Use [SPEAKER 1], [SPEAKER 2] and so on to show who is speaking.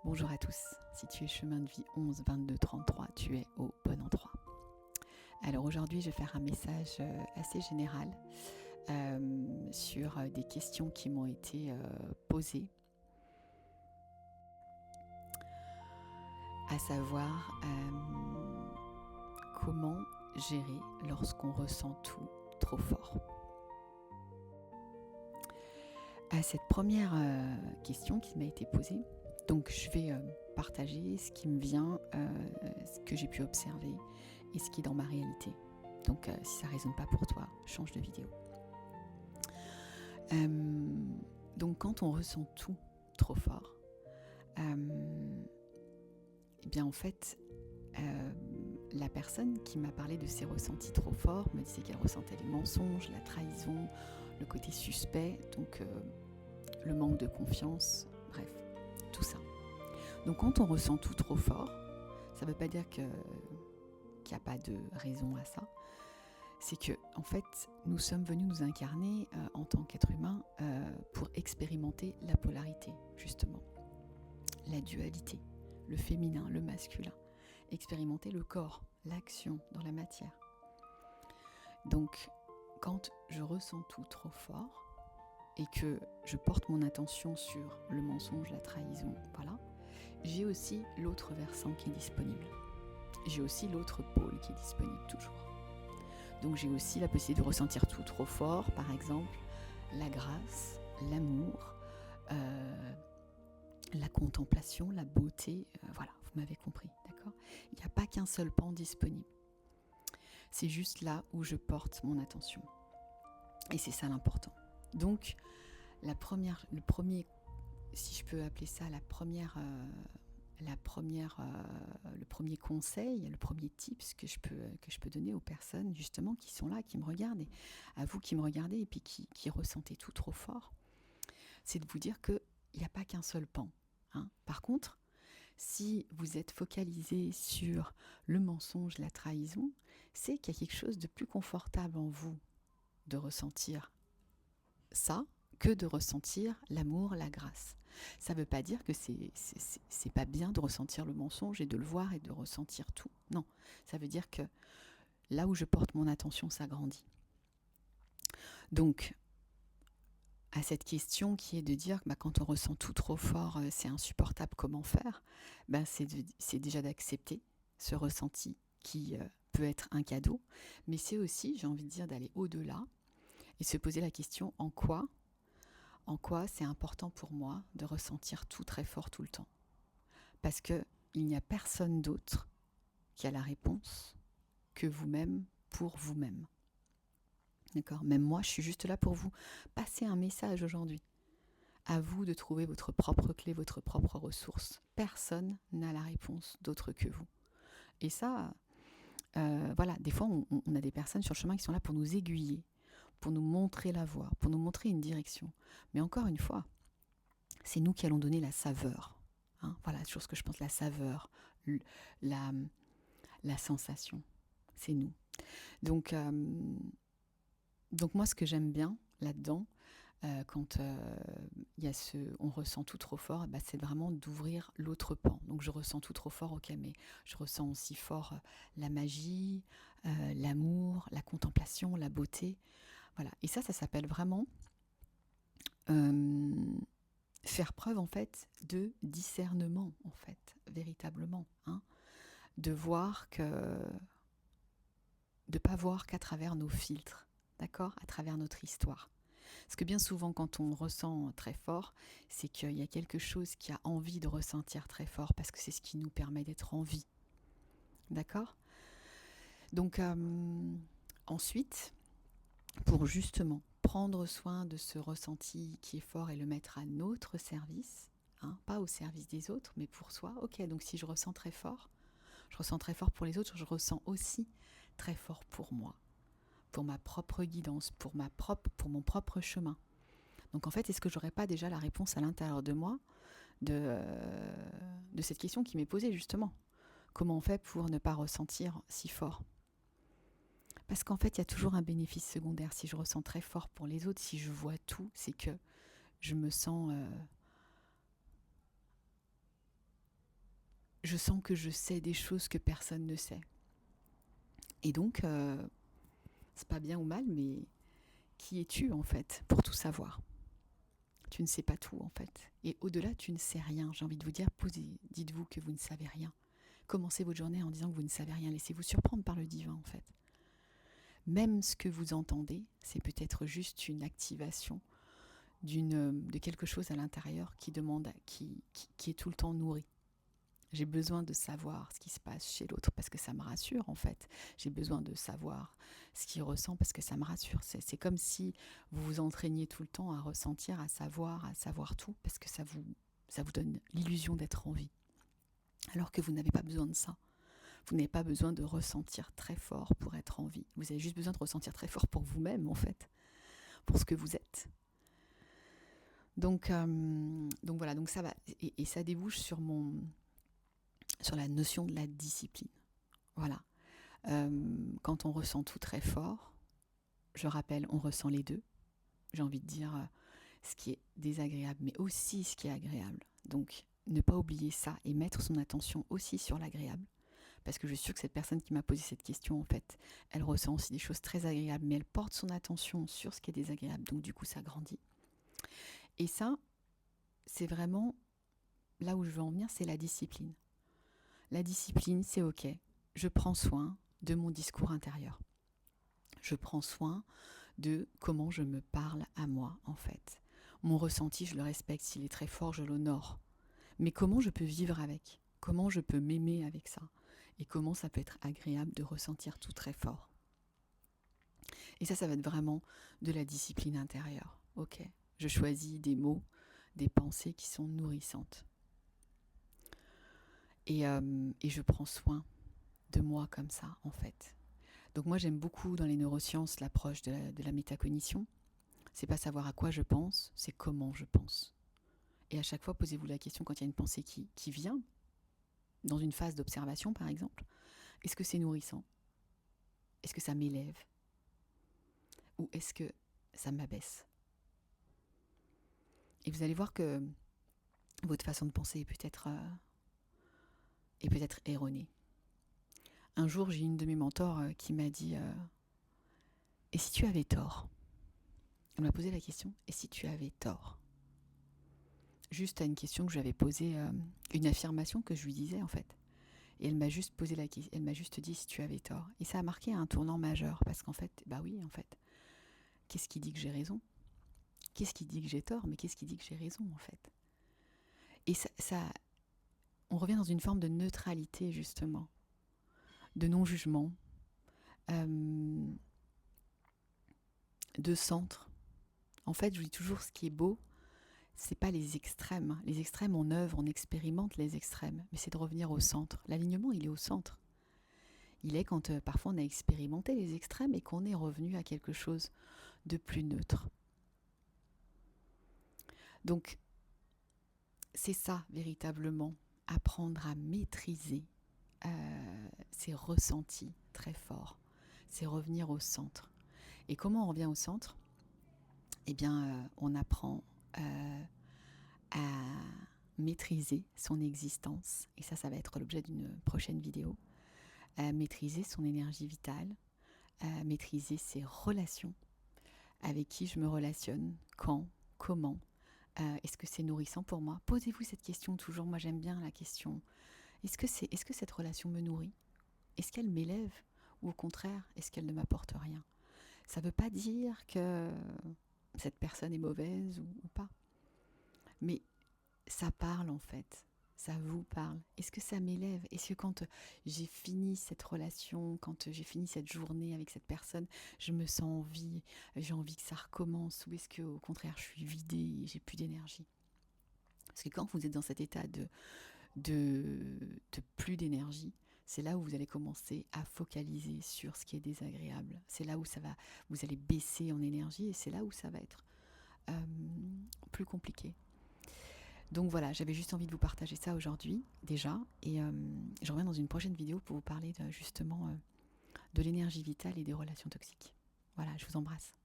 [SPEAKER 1] Bonjour à tous, si tu es chemin de vie 11 22 33, tu es au bon endroit. Alors aujourd'hui, je vais faire un message assez général sur des questions qui m'ont été posées, à savoir comment gérer lorsqu'on ressent tout trop fort. À cette première question qui m'a été posée, donc je vais partager ce qui me vient, ce que j'ai pu observer et ce qui est dans ma réalité. Donc si ça ne résonne pas pour toi, change de vidéo. Donc quand on ressent tout trop fort, eh bien en fait, la personne qui m'a parlé de ses ressentis trop forts me disait qu'elle ressentait les mensonges, la trahison, le côté suspect, donc le manque de confiance, bref, tout ça. Donc quand on ressent tout trop fort, ça ne veut pas dire qu'il n'y a pas de raison à ça. C'est que, en fait, nous sommes venus nous incarner en tant qu'être humain pour expérimenter la polarité, justement, la dualité, le féminin, le masculin, expérimenter le corps, l'action dans la matière. Donc, quand je ressens tout trop fort et que je porte mon attention sur le mensonge, la trahison, voilà, j'ai aussi l'autre versant qui est disponible. J'ai aussi l'autre pôle qui est disponible toujours. Donc j'ai aussi la possibilité de ressentir tout trop fort, par exemple, la grâce, l'amour, la contemplation, la beauté, voilà, vous m'avez compris, d'accord ? Il n'y a pas qu'un seul pan disponible. C'est juste là où je porte mon attention. Et c'est ça l'important. Donc, le premier, si je peux appeler ça le premier conseil, le premier tips que je peux donner aux personnes justement qui sont là, qui me regardent, et à vous qui me regardez et puis qui ressentez tout trop fort, c'est de vous dire qu'il n'y a pas qu'un seul pan. Hein. Par contre, si vous êtes focalisé sur le mensonge, la trahison, c'est qu'il y a quelque chose de plus confortable en vous de ressentir ça que de ressentir l'amour, la grâce. Ça ne veut pas dire que c'est pas bien de ressentir le mensonge et de le voir et de ressentir tout. Non, ça veut dire que là où je porte mon attention, ça grandit. Donc, à cette question qui est de dire quand on ressent tout trop fort, c'est insupportable, comment faire ? C'est déjà d'accepter ce ressenti qui peut être un cadeau, mais c'est aussi, j'ai envie de dire, d'aller au-delà et se poser la question en quoi c'est important pour moi de ressentir tout très fort tout le temps. Parce qu'il n'y a personne d'autre qui a la réponse que vous-même pour vous-même. D'accord ? Même moi, je suis juste là pour vous passer un message aujourd'hui. À vous de trouver votre propre clé, votre propre ressource. Personne n'a la réponse d'autre que vous. Et ça, voilà, des fois, on a des personnes sur le chemin qui sont là pour nous aiguiller, pour nous montrer la voie, pour nous montrer une direction. Mais encore une fois, c'est nous qui allons donner la saveur. Hein, voilà, toujours ce que je pense, la saveur, la sensation. C'est nous. Donc moi, ce que j'aime bien là-dedans, quand on ressent tout trop fort, c'est vraiment d'ouvrir l'autre pan. Donc je ressens tout trop fort, ok, mais je ressens aussi fort la magie, l'amour, la contemplation, la beauté. Voilà. Et ça s'appelle vraiment faire preuve en fait de discernement, en fait, véritablement. Hein, de pas voir qu'à travers nos filtres, d'accord, à travers notre histoire. Parce que bien souvent, quand on ressent très fort, c'est qu'il y a quelque chose qui a envie de ressentir très fort, parce que c'est ce qui nous permet d'être en vie. D'accord ? Donc, ensuite, pour justement prendre soin de ce ressenti qui est fort et le mettre à notre service, hein, pas au service des autres, mais pour soi. Ok, donc si je ressens très fort pour les autres, je ressens aussi très fort pour moi, pour ma propre guidance, pour mon propre chemin. Donc en fait, est-ce que j'aurais pas déjà la réponse à l'intérieur de moi de cette question qui m'est posée justement ? Comment on fait pour ne pas ressentir si fort ? Parce qu'en fait, il y a toujours un bénéfice secondaire. Si je ressens très fort pour les autres, si je vois tout, c'est que je me sens je sens que je sais des choses que personne ne sait. Et donc, c'est pas bien ou mal, mais qui es-tu en fait pour tout savoir? Tu ne sais pas tout en fait. Et au-delà, tu ne sais rien. J'ai envie de vous dire, dites-vous que vous ne savez rien. Commencez votre journée en disant que vous ne savez rien. Laissez-vous surprendre par le divin en fait. Même ce que vous entendez, c'est peut-être juste une activation de quelque chose à l'intérieur qui est tout le temps nourri. J'ai besoin de savoir ce qui se passe chez l'autre parce que ça me rassure en fait. J'ai besoin de savoir ce qu'il ressent parce que ça me rassure. C'est comme si vous vous entraîniez tout le temps à ressentir, à savoir tout parce que ça vous donne l'illusion d'être en vie. Alors que vous n'avez pas besoin de ça. Vous n'avez pas besoin de ressentir très fort pour être en vie. Vous avez juste besoin de ressentir très fort pour vous-même en fait, pour ce que vous êtes. Donc voilà, donc ça va. Et ça débouche sur la notion de la discipline. Voilà. Quand on ressent tout très fort, je rappelle, on ressent les deux. J'ai envie de dire ce qui est désagréable, mais aussi ce qui est agréable. Donc, ne pas oublier ça et mettre son attention aussi sur l'agréable. Parce que je suis sûre que cette personne qui m'a posé cette question, en fait, elle ressent aussi des choses très agréables, mais elle porte son attention sur ce qui est désagréable. Donc, du coup, ça grandit. Et ça, c'est vraiment là où je veux en venir, c'est la discipline. La discipline, c'est OK. Je prends soin de mon discours intérieur. Je prends soin de comment je me parle à moi, en fait. Mon ressenti, je le respecte. S'il est très fort, je l'honore. Mais comment je peux vivre avec? Comment je peux m'aimer avec ça? Et comment ça peut être agréable de ressentir tout très fort? Et ça va être vraiment de la discipline intérieure. OK. Je choisis des mots, des pensées qui sont nourrissantes. Et je prends soin de moi comme ça, en fait. Donc moi, j'aime beaucoup dans les neurosciences l'approche de la métacognition. C'est pas savoir à quoi je pense, c'est comment je pense. Et à chaque fois, posez-vous la question quand il y a une pensée qui vient, dans une phase d'observation par exemple, est-ce que c'est nourrissant? Est-ce que ça m'élève? Ou est-ce que ça m'abaisse? Et vous allez voir que votre façon de penser est peut-être erronée. Un jour, j'ai une de mes mentors qui m'a dit et si tu avais tort? Elle m'a posé la question, et si tu avais tort? Juste à une question que je lui avais posée, une affirmation que je lui disais en fait. Et elle m'a juste elle m'a juste dit si tu avais tort. Et ça a marqué un tournant majeur parce qu'en fait, bah oui, en fait, qu'est-ce qui dit que j'ai raison? Qu'est-ce qui dit que j'ai tort? Mais qu'est-ce qui dit que j'ai raison en fait? Et on revient dans une forme de neutralité justement, de non-jugement, de centre. En fait, je vous dis toujours ce qui est beau, c'est pas les extrêmes. Les extrêmes, on œuvre, on expérimente les extrêmes, mais c'est de revenir au centre. L'alignement, il est au centre. Il est quand parfois on a expérimenté les extrêmes et qu'on est revenu à quelque chose de plus neutre. Donc, c'est ça véritablement, apprendre à maîtriser ses ressentis très forts. C'est revenir au centre. Et comment on revient au centre? Eh bien, on apprend à maîtriser son existence. Et ça va être l'objet d'une prochaine vidéo. Maîtriser son énergie vitale, maîtriser ses relations, avec qui je me relationne, quand, comment, est-ce que c'est nourrissant pour moi? Posez-vous cette question toujours, moi j'aime bien la question, est-ce que cette relation me nourrit? Est-ce qu'elle m'élève? Ou au contraire, est-ce qu'elle ne m'apporte rien? Ça ne veut pas dire que cette personne est mauvaise ou pas, mais ça parle en fait. Ça vous parle. Est-ce que ça m'élève? Est-ce que quand j'ai fini cette relation, quand j'ai fini cette journée avec cette personne, je me sens en vie, j'ai envie que ça recommence? Ou est-ce que au contraire je suis vidée et j'ai plus d'énergie? Parce que quand vous êtes dans cet état de plus d'énergie, c'est là où vous allez commencer à focaliser sur ce qui est désagréable. C'est là où vous allez baisser en énergie et c'est là où ça va être plus compliqué. Donc voilà, j'avais juste envie de vous partager ça aujourd'hui déjà et je reviens dans une prochaine vidéo pour vous parler justement de l'énergie vitale et des relations toxiques. Voilà, je vous embrasse.